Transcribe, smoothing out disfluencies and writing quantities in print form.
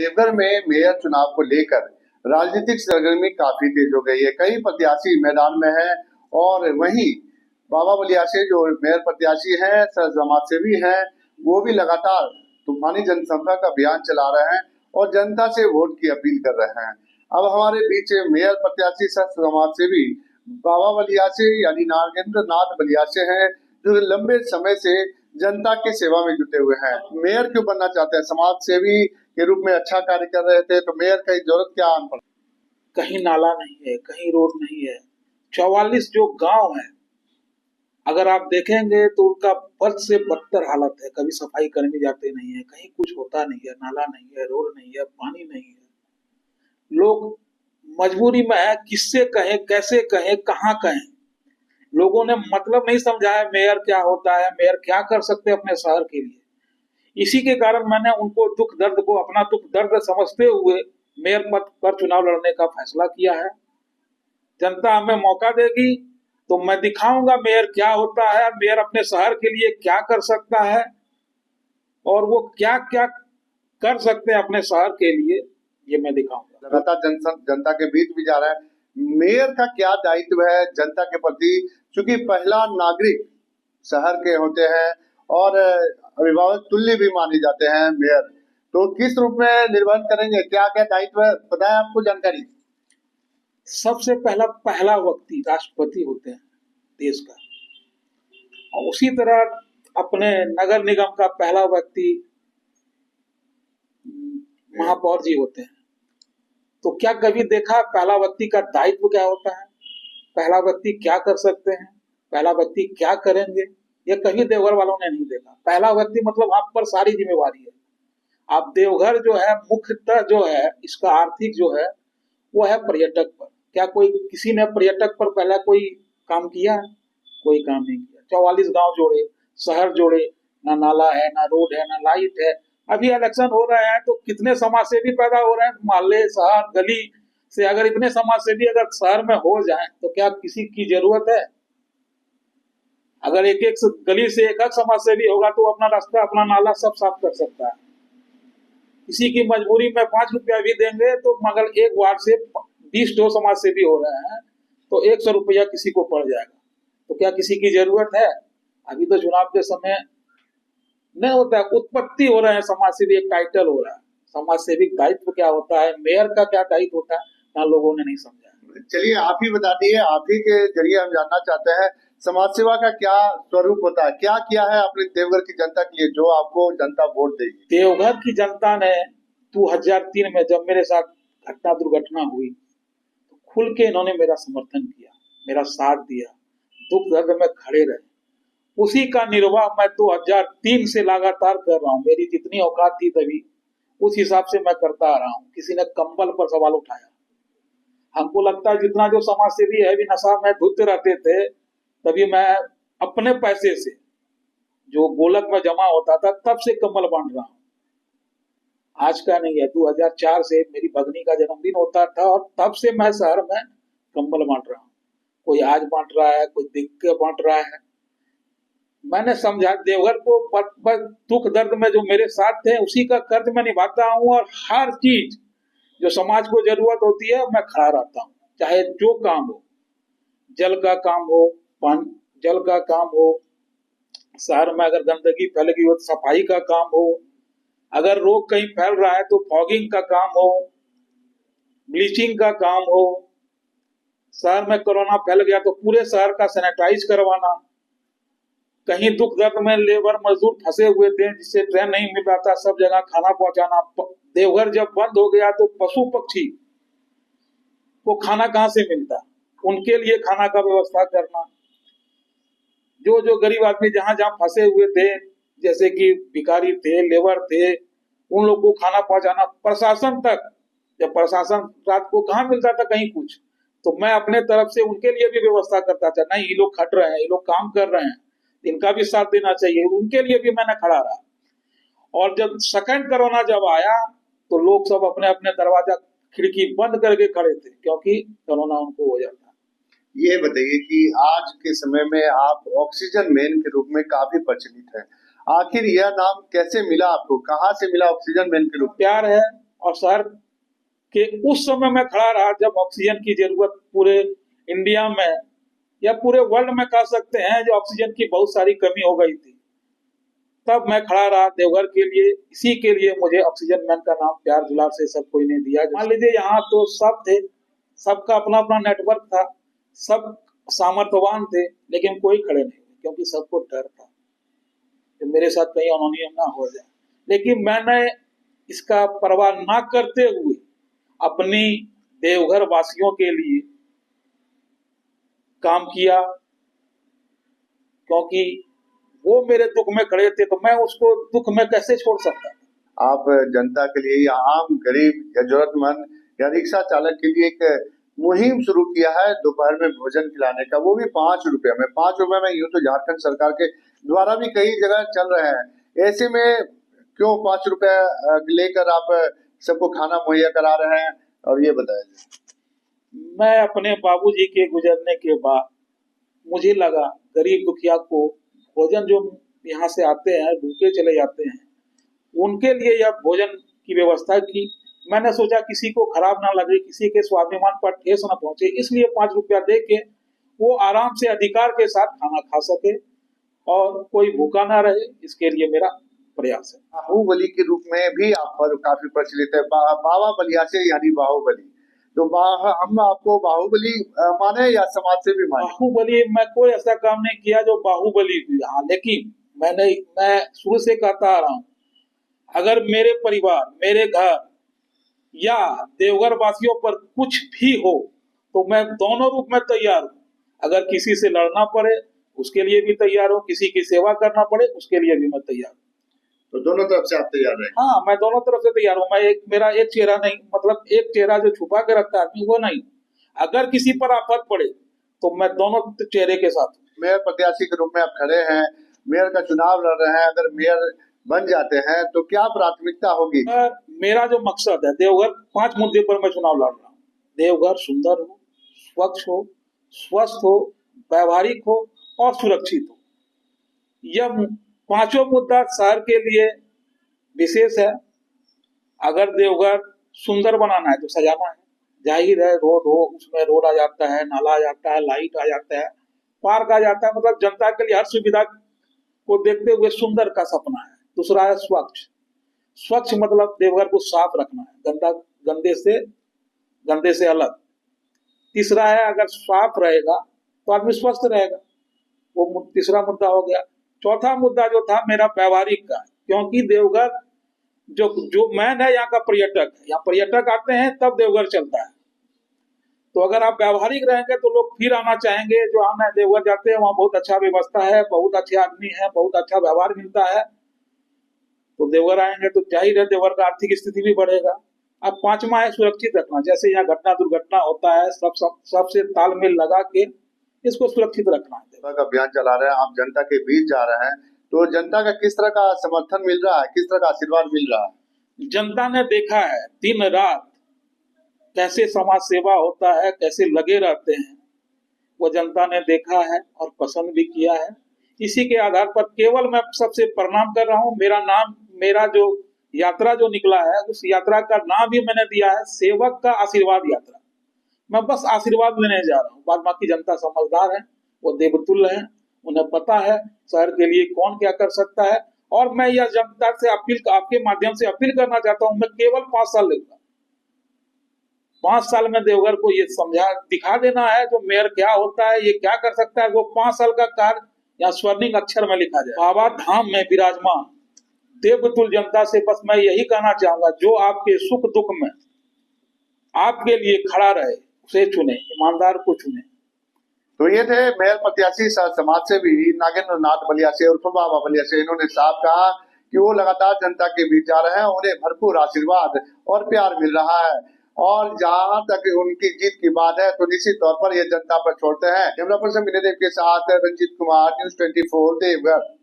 देवघर में मेयर चुनाव को लेकर राजनीतिक सरगर्मी काफी तेज हो गई है। कई प्रत्याशी मैदान में हैं और वहीं बाबा बलियासे जो मेयर प्रत्याशी हैं, समाज सेवी हैं, वो भी लगातार तूफानी जनसंपर्क अभियान चला रहे हैं और जनता से वोट की अपील कर रहे हैं। अब हमारे बीच मेयर प्रत्याशी समाज सेवी बाबा बलियासे यानी नागेंद्र नाथ बलियासे हैं, जो लंबे समय से जनता की सेवा में जुटे हुए हैं। मेयर क्यों बनना चाहते हैं? समाज सेवी के रूप में अच्छा कार्य कर रहे थे तो मेयर की जरूरत क्या आन पड़ा? कहीं नाला नहीं है, कहीं रोड नहीं है। 44 जो गांव है, अगर आप देखेंगे तो उनका बद से बदतर हालत है। कभी सफाई कर्मी जाते नहीं है, कहीं कुछ होता नहीं है, नाला नहीं है, रोड नहीं है, पानी नहीं है। लोग मजबूरी में है, किससे कहें, कैसे कहें, कहाँ कहें। लोगों ने मतलब नहीं समझा है मेयर क्या होता है, मेयर क्या कर सकते हैं अपने शहर के लिए। इसी के कारण मैंने उनको दुख दर्द को अपना दुख दर्द समझते हुए मेयर पद पर चुनाव लड़ने का फैसला किया है। जनता हमें मौका देगी तो मैं दिखाऊंगा मेयर क्या होता है, मेयर अपने शहर के लिए क्या कर सकता है और वो क्या क्या कर सकते हैं अपने शहर के लिए, ये मैं दिखाऊंगा। लगातार जनता के बीच भी जा रहा है। मेयर का क्या दायित्व है जनता के प्रति, क्योंकि पहला नागरिक शहर के होते हैं और अभिभावक तुल्य भी माने जाते हैं मेयर, तो किस रूप में निर्वहन करेंगे, क्या क्या दायित्व है, बताएं आपको जानकारी। सबसे पहला व्यक्ति राष्ट्रपति होते हैं देश का, और उसी तरह अपने नगर निगम का पहला व्यक्ति महापौर जी होते हैं। तो क्या कभी देखा पहला व्यक्ति का दायित्व क्या होता है, पहला व्यक्ति क्या कर सकते हैं, पहला व्यक्ति क्या करेंगे? ये कभी देवघर वालों ने नहीं देखा। पहला व्यक्ति मतलब आप पर सारी जिम्मेवारी है। आप देवघर जो है मुख्यतः जो है इसका आर्थिक जो है वो है पर्यटक पर। क्या कोई किसी ने पर्यटक पर पहला कोई काम किया? कोई काम नहीं किया। 44 गांव जोड़े, शहर जोड़े, ना नाला है, ना रोड है, ना लाइट है। अभी इलेक्शन हो रहे हैं तो कितने समाज सेवी पैदा हो रहे हैं मोहल्ले, शहर, गली से। अगर इतने समाज सेवी अगर शहर में हो जाए तो क्या किसी की जरूरत है? अगर एक एक गली से एक समाज सेवी होगा तो अपना रास्ता, अपना नाला सब साफ कर सकता है। किसी की मजबूरी में 5 रुपया भी देंगे तो मगर एक वार्ड से 20 जो समाज सेवी हो रहे हैं तो 100 रुपया किसी को पड़ जाएगा। तो क्या किसी की जरूरत है? अभी तो चुनाव के समय नहीं होता है, उत्पत्ति हो रहे हैं समाज सेवी, एक टाइटल हो रहा है। समाज सेवी दायित्व क्या होता है, मेयर का क्या दायित्व होता है, ना लोगों ने नहीं समझा। चलिए आप ही बता दिए, आप ही के जरिए हम जानना चाहते हैं समाज सेवा का क्या स्वरूप होता है, क्या किया है आपने देवघर की जनता के लिए जो आपको जनता वोट देगी? देवघर की जनता ने 2003 में जब मेरे साथ दुर्घटना हुई तो खुल के इन्होंने मेरा समर्थन किया, मेरा साथ दिया, दुख दर्द में खड़े रहे। उसी का निर्वाह मैं 2003 से लगातार कर रहा हूँ। मेरी जितनी औकात थी तभी उस हिसाब से मैं करता आ रहा हूँ। किसी ने कंबल पर सवाल उठाया, हमको लगता है जितना जो समाज सेवी है भी नशा में धुत रहते थे, तभी मैं अपने पैसे से जो गोलक में जमा होता था तब से कंबल बांट रहा हूँ। आज का नहीं है, 2004 से मेरी भगनी का जन्मदिन होता था और तब से मैं शहर में कंबल बांट रहा हूँ। कोई आज बांट रहा है, कोई दिख के बांट रहा है। मैंने समझा देवघर को दुख दर्द में जो मेरे साथ थे उसी का कर्ज मैं निभाता हूँ और हर चीज जो समाज को जरूरत होती है मैं खड़ा रहता हूँ, चाहे जो काम हो। जल का काम हो, जल का काम हो, शहर में अगर गंदगी फैल गई हो तो सफाई का काम हो, अगर रोग कहीं फैल रहा है तो फॉगिंग का काम हो, ब्लीचिंग का काम हो, शहर में कोरोना फैल गया तो पूरे शहर का सैनिटाइज करवाना। कहीं दुख दर्द में लेबर मजदूर फंसे हुए थे जिससे ट्रेन नहीं मिल रहा था, सब जगह खाना पहुंचाना। देवघर जब बंद हो गया तो पशु पक्षी को खाना कहाँ से मिलता, उनके लिए खाना का व्यवस्था करना। जो जो गरीब आदमी जहां जहां फंसे हुए थे, जैसे कि भिखारी थे, लेबर थे, उन लोगों को खाना पहुंचाना। प्रशासन तक, जब प्रशासन रात को कहाँ मिलता था कहीं कुछ, तो मैं अपने तरफ से उनके लिए भी व्यवस्था करता था। नहीं, ये लोग खट रहे हैं, ये लोग काम कर रहे हैं, इनका भी साथ देना चाहिए, उनके लिए भी मैंने खड़ा रहा। और जब सेकंड कोरोना जब आया तो लोग सब अपने अपने दरवाजा खिड़की बंद करके खड़े थे, क्योंकि कोरोना उनको हो जाता। ये बताइए कि आज के समय में आप ऑक्सीजन मैन के रूप में काफी प्रचलित है, आखिर यह नाम कैसे मिला आपको, कहाँ से मिला ऑक्सीजन मैन के रूप? प्यार है और शहर के उस समय मैं खड़ा रहा जब ऑक्सीजन की जरूरत पूरे इंडिया में या पूरे वर्ल्ड में कह सकते हैं जो ऑक्सीजन की बहुत सारी कमी हो गई थी, तब मैं खड़ा रहा देवघर के लिए। इसी के लिए मुझे ऑक्सीजन मैन का नाम प्यार दुलार से सब कोई ने दिया। मान लीजिए यहाँ तो सब थे, सबका अपना अपना नेटवर्क था, सब सामर्थ्यवान थे, लेकिन कोई खड़े नहीं, क्योंकि सबको डर था कि मेरे साथ कहीं अनहोनी ना हो जाए। लेकिन मैंने इसका परवाह ना करते हुए अपनी देवघर वासियों के लिए काम किया, क्योंकि वो मेरे दुख में खड़े थे तो मैं उसको दुख में कैसे छोड़ सकता। आप जनता के लिए या आम गरीब या जरूरतमंद या रिक्शा चालक के लिए एक मुहिम शुरू किया है दोपहर में भोजन खिलाने का, वो भी 5 रुपए में। 5 रुपए में यूं तो झारखंड सरकार के द्वारा भी कई जगह चल रहे हैं, ऐसे में क्यों 5 रुपए लेकर आप सबको खाना मुहैया करा रहे हैं, और ये बताइए। मैं अपने बाबूजी के गुजरने के बाद मुझे लगा गरीब दुखिया को भोजन, जो यहाँ से आते हैं भूखे चले जाते हैं, उनके लिए यह भोजन की व्यवस्था की। मैंने सोचा किसी को खराब ना लगे, किसी के स्वाभिमान पर ठेस न पहुंचे, इसलिए 5 रुपया दे के वो आराम से अधिकार के साथ खाना खा सके और कोई भूखा ना रहे, इसके लिए मेरा प्रयास है। बाहुबली के रूप में भी आप पर काफी प्रचलित है, बाबा बलियासे यानी बाहुबली। तो हम आपको बाहुबली माने या समाज से भी माने? बाहुबली, मैं कोई ऐसा काम नहीं किया जो बाहुबली हुई। हाँ, लेकिन मैं शुरू से कहता आ रहा हूँ, अगर मेरे परिवार, मेरे घर या देवघर वासियों पर कुछ भी हो तो मैं दोनों रूप में तैयार हूँ। अगर किसी से लड़ना पड़े उसके लिए भी तैयार हूँ, किसी की सेवा करना पड़े उसके लिए भी मैं तैयार हूँ। तो दोनों तरफ से आप तैयार रहे? हाँ, मैं दोनों तरफ से तैयार हूँ। मेरा एक चेहरा नहीं, मतलब एक चेहरा जो छुपा के रखता है वो नहीं। अगर किसी पर आफत पड़े तो मैं दोनों चेहरे के साथ। मेयर प्रत्याशी के रूप में आप खड़े हैं, मेयर का चुनाव लड़ रहे हैं, अगर मेयर बन जाते हैं तो क्या प्राथमिकता होगी? मेरा जो मकसद है, देवघर 5 मुद्दे पर मैं चुनाव लड़ रहा हूँ। देवघर सुंदर हो, स्वच्छ हो, स्वस्थ हो, व्यवहारिक हो और सुरक्षित हो। यह 5 मुद्दा शहर के लिए विशेष है। अगर देवघर सुंदर बनाना है तो सजाना है, जाहिर है। रोड हो, उसमें रोड आ जाता है, नाला आ जाता है, लाइट आ जाता है, पार्क आ जाता है, मतलब जनता के लिए हर सुविधा को देखते हुए सुंदर का सपना है। दूसरा है स्वच्छ। स्वच्छ मतलब देवघर को साफ रखना है, गंदे से अलग। तीसरा है, अगर साफ रहेगा तो आदमी स्वस्थ रहेगा, वो तीसरा मुद्दा हो गया। चौथा मुद्दा जो था मेरा व्यवहारिक का, क्योंकि देवघर जो मैन है यहाँ का पर्यटक है, यहाँ पर्यटक आते हैं तब देवघर चलता है। तो अगर आप व्यवहारिक रहेंगे तो लोग फिर आना चाहेंगे। जो आना देवघर जाते हैं वहाँ बहुत अच्छा व्यवस्था है, बहुत अच्छे आदमी है, बहुत अच्छा व्यवहार मिलता है, तो देवघर आएंगे तो जाहिर है देवघर का आर्थिक स्थिति भी बढ़ेगा। अब 5वां है सुरक्षित रखना। जैसे यहाँ घटना दुर्घटना होता है, सबसे तालमेल लगा के इसको सुरक्षित रखना है। अभियान चला रहे हैं, आप जनता के बीच जा रहे हैं, तो जनता का किस तरह का समर्थन मिल रहा है, किस तरह का आशीर्वाद मिल रहा है? जनता ने देखा है दिन रात कैसे समाज सेवा होता है, कैसे लगे रहते हैं, वो जनता ने देखा है और पसंद भी किया है। इसी के आधार पर केवल मैं सबसे प्रणाम कर रहा हूँ। मेरा जो यात्रा जो निकला है, उस यात्रा का नाम भी मैंने दिया है सेवक का आशीर्वाद यात्रा। मैं बस आशीर्वाद लेने जा रहा हूँ। बाद बाकी जनता समझदार है, वो देवतुल्य है, उन्हें पता है शहर के लिए कौन क्या कर सकता है। और मैं यह जनता से आपके माध्यम से अपील करना चाहता हूँ, मैं केवल 5 साल लूंगा। 5 साल में देवघर को ये दिखा देना है जो मेयर क्या होता है, ये क्या कर सकता है, वो 5 साल का कार्य या स्वर्णिम अक्षर में लिखा जाए। बाबा धाम में विराजमान देवतुल जनता से बस मैं यही कहना चाहूंगा, जो आपके सुख दुख में आपके लिए खड़ा रहे उसे चुने, ईमानदार को चुने। तो ये थे मेयर प्रत्याशी समाज से भी नागेंद्र नाथ बलियासे उर्फ बाबा बलियासे। इन्होंने साफ कहा कि वो लगातार जनता के बीच जा रहे हैं, उन्हें भरपूर आशीर्वाद और प्यार मिल रहा है, और जहां तक उनकी जीत की बात है तो निश्चित तौर पर ये जनता पर छोड़ते हैं। कैमरा पर्सन विनय देव के साथ रंजीत कुमार, न्यूज़ 24 देवघर।